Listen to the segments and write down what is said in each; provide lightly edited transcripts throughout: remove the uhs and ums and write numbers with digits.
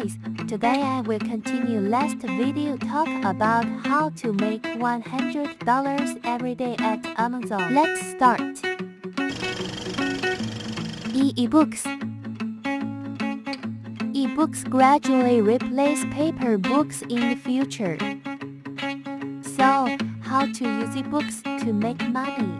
guys, today I will continue last video talk about how to make $100 every day at Amazon. Let's start. E-books. E-books gradually replace paper books in the future. So, how to use e-books to make money?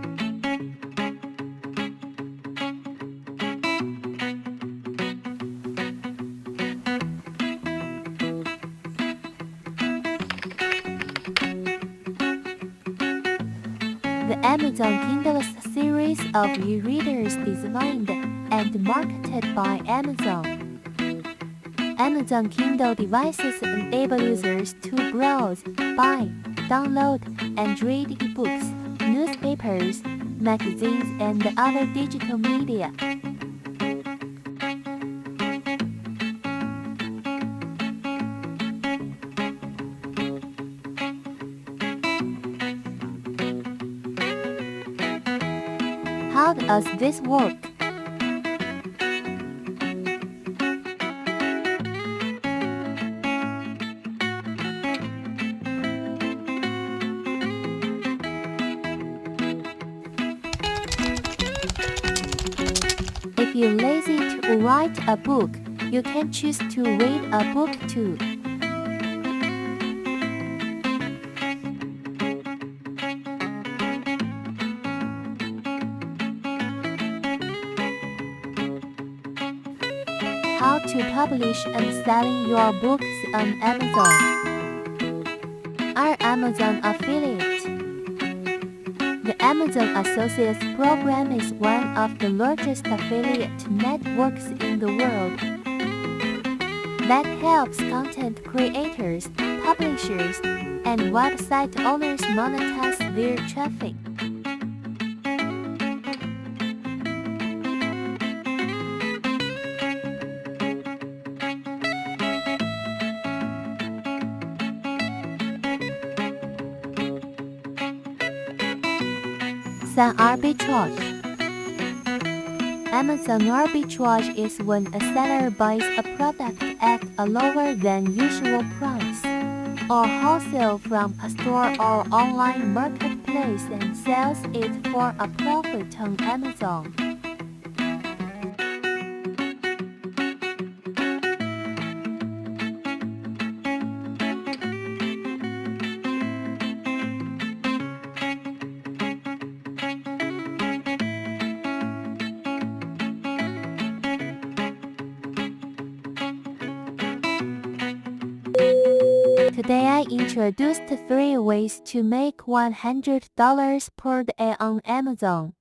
The Amazon Kindle is a series of e-readers designed and marketed by Amazon. Amazon Kindle devices enable users to browse, buy, download, and read e-books, newspapers, magazines, and other digital media. How does this work? If you're lazy to write a book, you can choose to read a book too. How to publish and selling your books on Amazon. Are Amazon affiliate? The Amazon Associates program is one of the largest affiliate networks in the world that helps content creators, publishers, and website owners monetize their traffic. Some arbitrage. Amazon arbitrage is when a seller buys a product at a lower than usual price or wholesale from a store or online marketplace and sells it for a profit on Amazon. Today I introduced 3 ways to make $100 per day on Amazon.